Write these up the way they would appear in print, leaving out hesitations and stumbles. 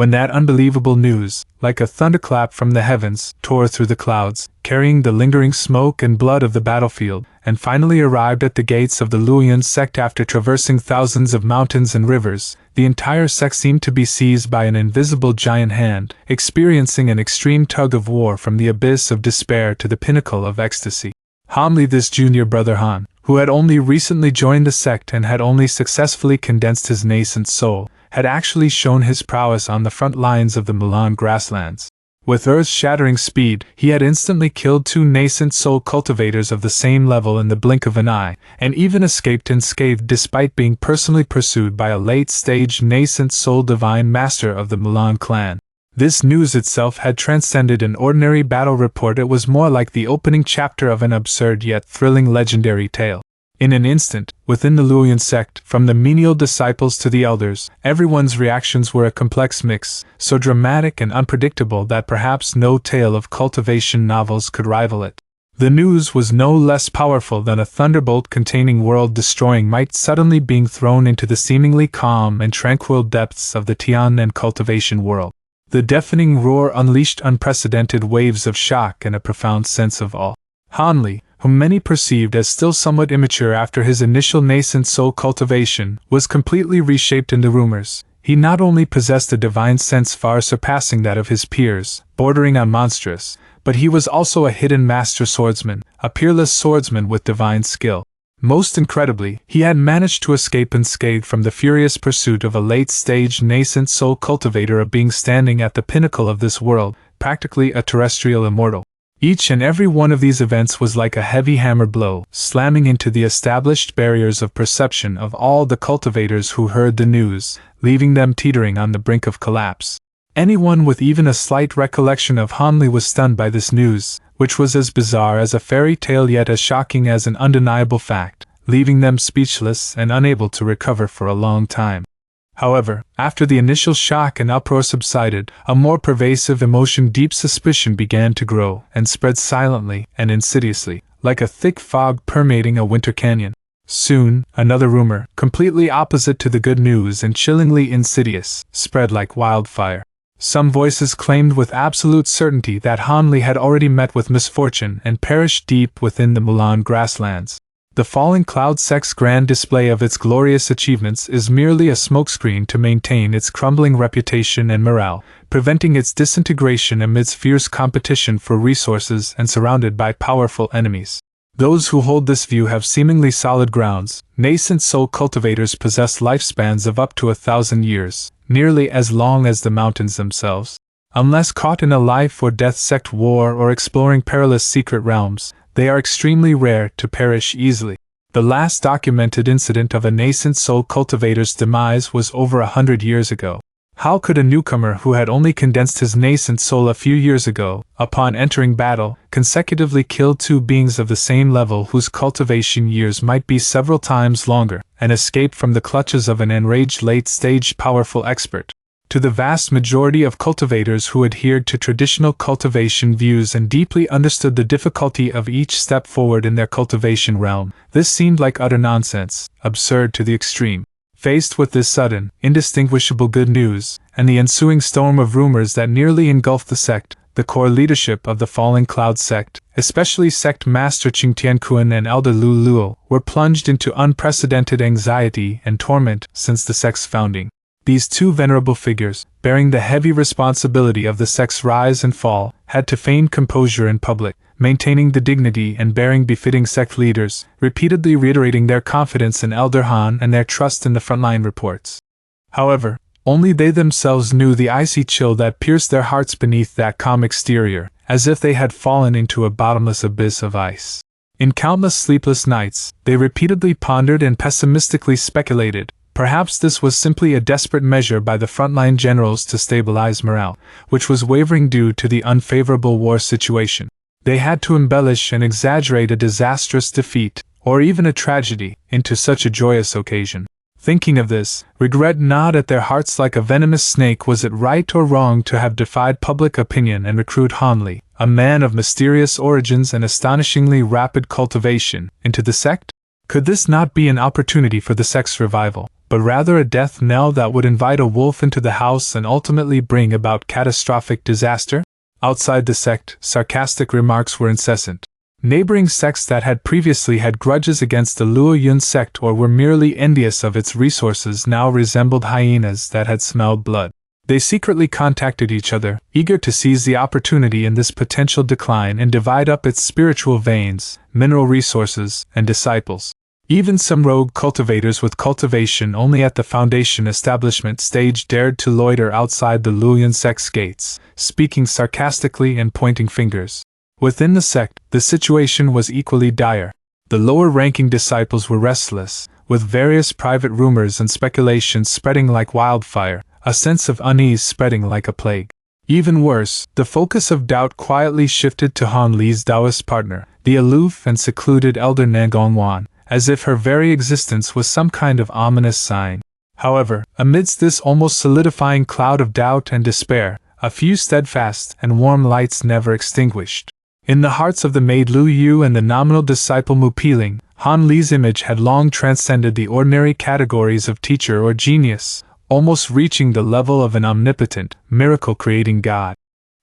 when that unbelievable news, like a thunderclap from the heavens, tore through the clouds, carrying the lingering smoke and blood of the battlefield, and finally arrived at the gates of the Luoyang sect after traversing thousands of mountains and rivers, the entire sect seemed to be seized by an invisible giant hand, experiencing an extreme tug of war from the abyss of despair to the pinnacle of ecstasy. Hanli, this junior brother Han, who had only recently joined the sect and had only successfully condensed his nascent soul, had actually shown his prowess on the front lines of the Mulan grasslands. With earth-shattering speed, he had instantly killed 2 nascent soul cultivators of the same level in the blink of an eye, and even escaped unscathed despite being personally pursued by a late-stage nascent soul divine master of the Mulan clan. This news itself had transcended an ordinary battle report. It was more like the opening chapter of an absurd yet thrilling legendary tale. In an instant, within the Luoyang sect, from the menial disciples to the elders, everyone's reactions were a complex mix, so dramatic and unpredictable that perhaps no tale of cultivation novels could rival it. The news was no less powerful than a thunderbolt containing world-destroying might suddenly being thrown into the seemingly calm and tranquil depths of the Tian and cultivation world. The deafening roar unleashed unprecedented waves of shock and a profound sense of awe. Hanli, whom many perceived as still somewhat immature after his initial nascent soul cultivation, was completely reshaped in the rumors. He not only possessed a divine sense far surpassing that of his peers, bordering on monstrous, but he was also a hidden master swordsman, a peerless swordsman with divine skill. Most incredibly, he had managed to escape unscathed from the furious pursuit of a late-stage nascent soul cultivator, a being standing at the pinnacle of this world, practically a terrestrial immortal. Each and every one of these events was like a heavy hammer blow, slamming into the established barriers of perception of all the cultivators who heard the news, leaving them teetering on the brink of collapse. Anyone with even a slight recollection of Hanli was stunned by this news, which was as bizarre as a fairy tale yet as shocking as an undeniable fact, leaving them speechless and unable to recover for a long time. However, after the initial shock and uproar subsided, a more pervasive emotion, deep suspicion, began to grow and spread silently and insidiously, like a thick fog permeating a winter canyon. Soon, another rumor, completely opposite to the good news and chillingly insidious, spread like wildfire. Some voices claimed with absolute certainty that Hanli had already met with misfortune and perished deep within the Mulan grasslands. The falling cloud sect's grand display of its glorious achievements is merely a smokescreen to maintain its crumbling reputation and morale, preventing its disintegration amidst fierce competition for resources and surrounded by powerful enemies. Those who hold this view have seemingly solid grounds. Nascent soul cultivators possess lifespans of up to 1,000 years, nearly as long as the mountains themselves. Unless caught in a life-or-death sect war or exploring perilous secret realms, they are extremely rare to perish easily. The last documented incident of a nascent soul cultivator's demise was over 100 years ago. How could a newcomer who had only condensed his nascent soul a few years ago, upon entering battle, consecutively kill 2 beings of the same level whose cultivation years might be several times longer, and escape from the clutches of an enraged late-stage powerful expert? To the vast majority of cultivators who adhered to traditional cultivation views and deeply understood the difficulty of each step forward in their cultivation realm, this seemed like utter nonsense, absurd to the extreme. Faced with this sudden, indistinguishable good news, and the ensuing storm of rumors that nearly engulfed the sect, the core leadership of the Falling Cloud sect, especially sect master Qing Tianquan and elder Lu Luo, were plunged into unprecedented anxiety and torment since the sect's founding. These 2 venerable figures, bearing the heavy responsibility of the sect's rise and fall, had to feign composure in public, maintaining the dignity and bearing befitting sect leaders, repeatedly reiterating their confidence in Elder Han and their trust in the frontline reports. However, only they themselves knew the icy chill that pierced their hearts beneath that calm exterior, as if they had fallen into a bottomless abyss of ice. In countless sleepless nights, they repeatedly pondered and pessimistically speculated. Perhaps this was simply a desperate measure by the frontline generals to stabilize morale, which was wavering due to the unfavorable war situation. They had to embellish and exaggerate a disastrous defeat, or even a tragedy, into such a joyous occasion. Thinking of this, regret gnawed at their hearts like a venomous snake. Was it right or wrong to have defied public opinion and recruit Hanli, a man of mysterious origins and astonishingly rapid cultivation, into the sect? Could this not be an opportunity for the sect's revival? but rather a death knell that would invite a wolf into the house and ultimately bring about catastrophic disaster? Outside the sect, sarcastic remarks were incessant. Neighboring sects that had previously had grudges against the Luo Yun sect or were merely envious of its resources now resembled hyenas that had smelled blood. They secretly contacted each other, eager to seize the opportunity in this potential decline and divide up its spiritual veins, mineral resources, and disciples. Even some rogue cultivators with cultivation only at the foundation establishment stage dared to loiter outside the Luoyuan sect's gates, speaking sarcastically and pointing fingers. Within the sect, the situation was equally dire. The lower-ranking disciples were restless, with various private rumors and speculations spreading like wildfire, a sense of unease spreading like a plague. Even worse, the focus of doubt quietly shifted to Han Li's Taoist partner, the aloof and secluded elder Nangongwan, as if her very existence was some kind of ominous sign. However, amidst this almost solidifying cloud of doubt and despair, a few steadfast and warm lights never extinguished. In the hearts of the maid Lu Yu and the nominal disciple Mu Piling, Han Li's image had long transcended the ordinary categories of teacher or genius, almost reaching the level of an omnipotent, miracle-creating god.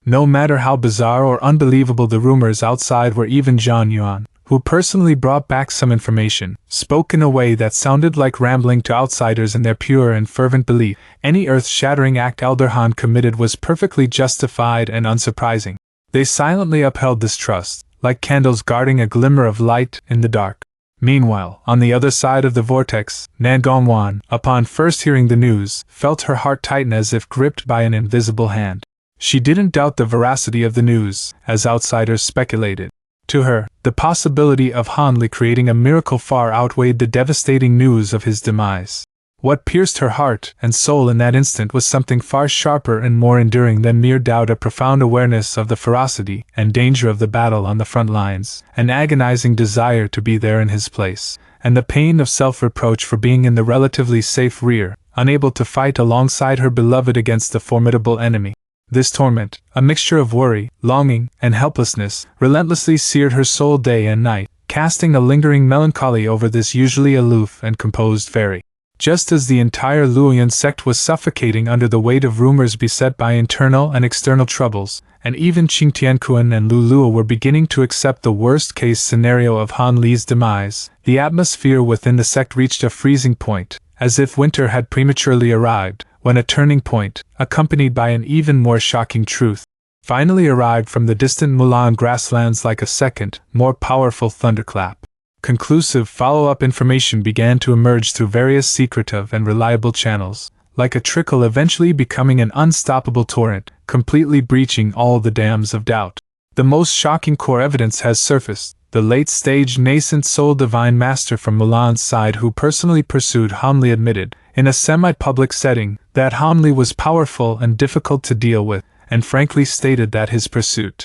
No matter how bizarre or unbelievable the rumors outside were, even Zhang Yuan, who personally brought back some information, spoke in a way that sounded like rambling to outsiders in their pure and fervent belief. Any earth-shattering act Elder Han committed was perfectly justified and unsurprising. They silently upheld this trust, like candles guarding a glimmer of light in the dark. Meanwhile, on the other side of the vortex, Nangongwan, upon first hearing the news, felt her heart tighten as if gripped by an invisible hand. She didn't doubt the veracity of the news, as outsiders speculated. To her, the possibility of Han Li creating a miracle far outweighed the devastating news of his demise. What pierced her heart and soul in that instant was something far sharper and more enduring than mere doubt, a profound awareness of the ferocity and danger of the battle on the front lines, an agonizing desire to be there in his place, and the pain of self-reproach for being in the relatively safe rear, unable to fight alongside her beloved against the formidable enemy. This torment, a mixture of worry, longing, and helplessness, relentlessly seared her soul day and night, casting a lingering melancholy over this usually aloof and composed fairy. Just as the entire Luoyuan sect was suffocating under the weight of rumors beset by internal and external troubles, and even Qing Tianquan and Lu Luo were beginning to accept the worst-case scenario of Han Li's demise, the atmosphere within the sect reached a freezing point, as if winter had prematurely arrived, when a turning point, accompanied by an even more shocking truth, finally arrived from the distant Mulan grasslands like a second, more powerful thunderclap. Conclusive follow-up information began to emerge through various secretive and reliable channels, like a trickle eventually becoming an unstoppable torrent, completely breaching all the dams of doubt. The most shocking core evidence has surfaced. The late-stage nascent soul divine master from Mulan's side who personally pursued Han Li admitted, in a semi-public setting, that Han Li was powerful and difficult to deal with, and frankly stated that his pursuit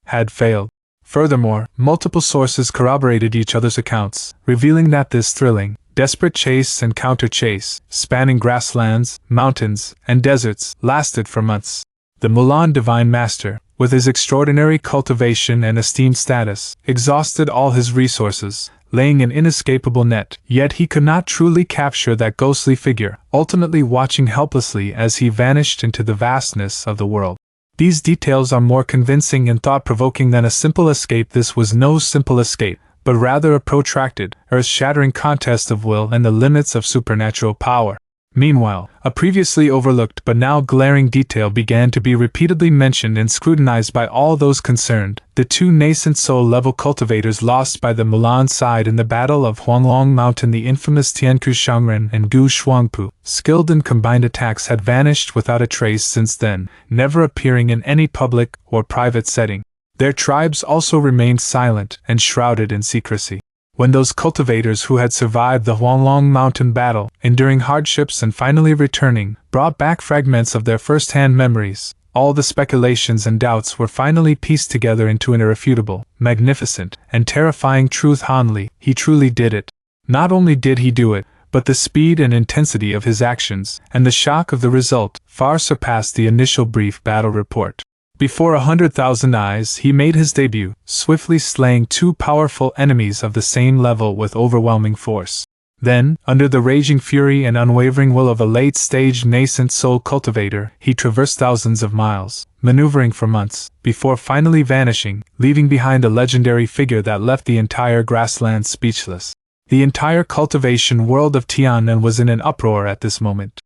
had failed. Furthermore, multiple sources corroborated each other's accounts, revealing that this thrilling, desperate chase and counter-chase, spanning grasslands, mountains, and deserts, lasted for months. The Mulan Divine Master, with his extraordinary cultivation and esteemed status, exhausted all his resources, laying an inescapable net, yet he could not truly capture that ghostly figure, ultimately watching helplessly as he vanished into the vastness of the world. These details are more convincing and thought-provoking than a simple escape. This was no simple escape, but rather a protracted, earth-shattering contest of will and the limits of supernatural power. Meanwhile, a previously overlooked but now glaring detail began to be repeatedly mentioned and scrutinized by all those concerned: the two nascent soul-level cultivators lost by the Mulan side in the Battle of Huanglong Mountain, the infamous Tianku Shangren and Gu Shuangpu, skilled in combined attacks, had vanished without a trace since then, never appearing in any public or private setting. Their tribes also remained silent and shrouded in secrecy. When those cultivators who had survived the Huanglong Mountain battle, enduring hardships and finally returning, brought back fragments of their first-hand memories, all the speculations and doubts were finally pieced together into an irrefutable, magnificent, and terrifying truth: Han Li, he truly did it. Not only did he do it, but the speed and intensity of his actions, and the shock of the result, far surpassed the initial brief battle report. Before 100,000 eyes he made his debut, swiftly slaying two powerful enemies of the same level with overwhelming force. Then, under the raging fury and unwavering will of a late-stage nascent soul cultivator, he traversed thousands of miles, maneuvering for months, before finally vanishing, leaving behind a legendary figure that left the entire grassland speechless. The entire cultivation world of Tiannan was in an uproar at this moment.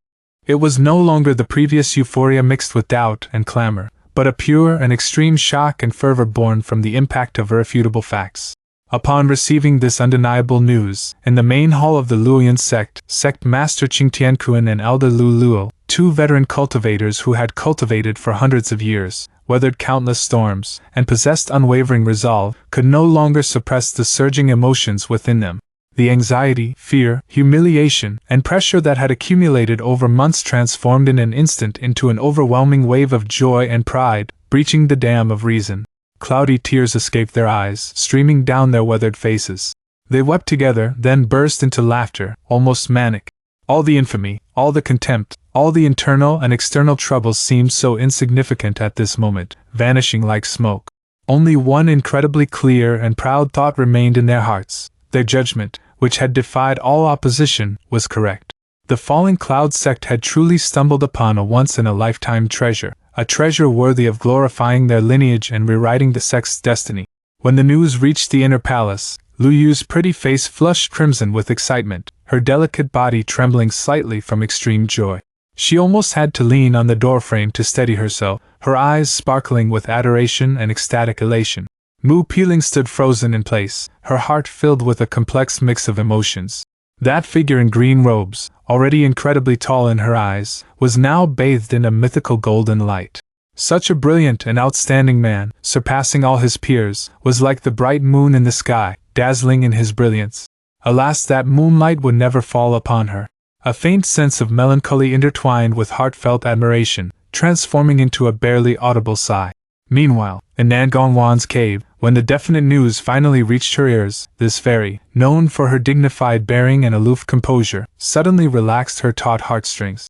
It was no longer the previous euphoria mixed with doubt and clamor, but a pure and extreme shock and fervor born from the impact of irrefutable facts. Upon receiving this undeniable news, in the main hall of the Luoyuan sect Master Qing Tiankuan and Elder Lu Luo, two veteran cultivators who had cultivated for hundreds of years, weathered countless storms, and possessed unwavering resolve, could no longer suppress the surging emotions within them. The anxiety, fear, humiliation, and pressure that had accumulated over months transformed in an instant into an overwhelming wave of joy and pride, breaching the dam of reason. Cloudy tears escaped their eyes, streaming down their weathered faces. They wept together, then burst into laughter, almost manic. All the infamy, all the contempt, all the internal and external troubles seemed so insignificant at this moment, vanishing like smoke. Only one incredibly clear and proud thought remained in their hearts. Their judgment, which had defied all opposition, was correct. The Falling Cloud sect had truly stumbled upon a once-in-a-lifetime treasure, a treasure worthy of glorifying their lineage and rewriting the sect's destiny. When the news reached the inner palace, Lu Yu's pretty face flushed crimson with excitement, her delicate body trembling slightly from extreme joy. She almost had to lean on the doorframe to steady herself, her eyes sparkling with adoration and ecstatic elation. Mu Peeling stood frozen in place, her heart filled with a complex mix of emotions. That figure in green robes, already incredibly tall in her eyes, was now bathed in a mythical golden light. Such a brilliant and outstanding man, surpassing all his peers, was like the bright moon in the sky, dazzling in his brilliance. Alas, that moonlight would never fall upon her. A faint sense of melancholy intertwined with heartfelt admiration, transforming into a barely audible sigh. Meanwhile, in Nangongwan's cave, when the definite news finally reached her ears, this fairy, known for her dignified bearing and aloof composure, suddenly relaxed her taut heartstrings.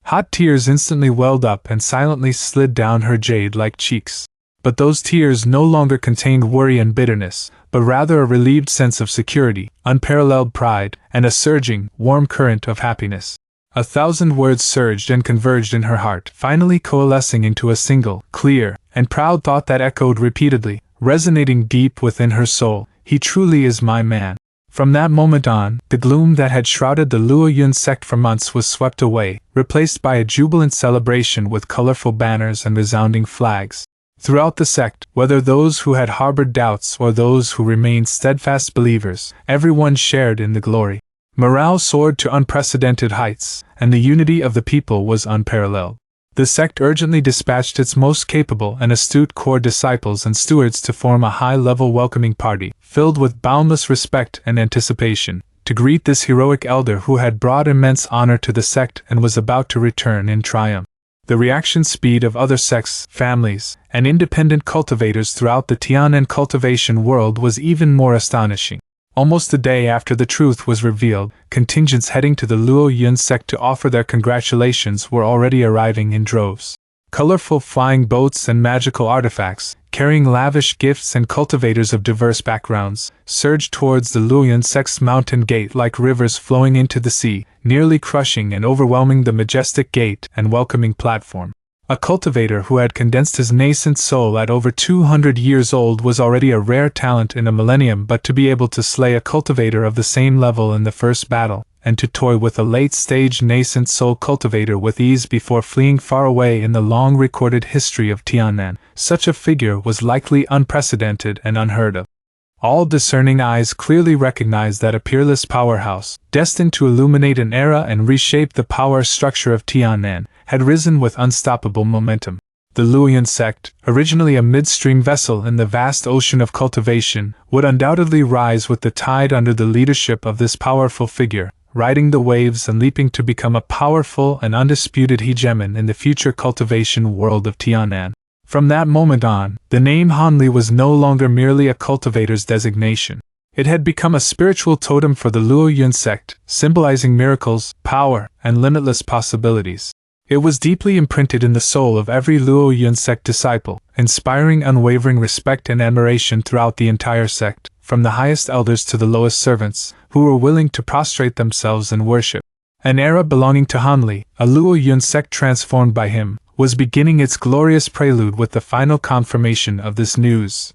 Hot tears instantly welled up and silently slid down her jade-like cheeks. But those tears no longer contained worry and bitterness, but rather a relieved sense of security, unparalleled pride, and a surging, warm current of happiness. 1,000 words surged and converged in her heart, finally coalescing into a single, clear, and proud thought that echoed repeatedly, resonating deep within her soul: he truly is my man. From that moment on, the gloom that had shrouded the Luoyuan sect for months was swept away, replaced by a jubilant celebration with colorful banners and resounding flags. Throughout the sect, whether those who had harbored doubts or those who remained steadfast believers, everyone shared in the glory. Morale soared to unprecedented heights, and the unity of the people was unparalleled. The sect urgently dispatched its most capable and astute core disciples and stewards to form a high-level welcoming party, filled with boundless respect and anticipation, to greet this heroic elder who had brought immense honor to the sect and was about to return in triumph. The reaction speed of other sects, families, and independent cultivators throughout the Tiannan cultivation world was even more astonishing. Almost a day after the truth was revealed, contingents heading to the Luoyuan sect to offer their congratulations were already arriving in droves. Colorful flying boats and magical artifacts, carrying lavish gifts and cultivators of diverse backgrounds, surged towards the Luoyuan sect's mountain gate like rivers flowing into the sea, nearly crushing and overwhelming the majestic gate and welcoming platform. A cultivator who had condensed his nascent soul at over 200 years old was already a rare talent in a millennium, but to be able to slay a cultivator of the same level in the first battle, and to toy with a late-stage nascent soul cultivator with ease before fleeing far away in the long-recorded history of Tiannan, such a figure was likely unprecedented and unheard of. All discerning eyes clearly recognized that a peerless powerhouse, destined to illuminate an era and reshape the power structure of Tiannan, had risen with unstoppable momentum. The Luoyuan sect, originally a midstream vessel in the vast ocean of cultivation, would undoubtedly rise with the tide under the leadership of this powerful figure, riding the waves and leaping to become a powerful and undisputed hegemon in the future cultivation world of Tiannan. From that moment on, the name Hanli was no longer merely a cultivator's designation. It had become a spiritual totem for the Luoyuan sect, symbolizing miracles, power, and limitless possibilities. It was deeply imprinted in the soul of every Luoyuan sect disciple, inspiring unwavering respect and admiration throughout the entire sect, from the highest elders to the lowest servants, who were willing to prostrate themselves in worship. An era belonging to Hanli, a Luo Yun sect transformed by him, was beginning its glorious prelude with the final confirmation of this news.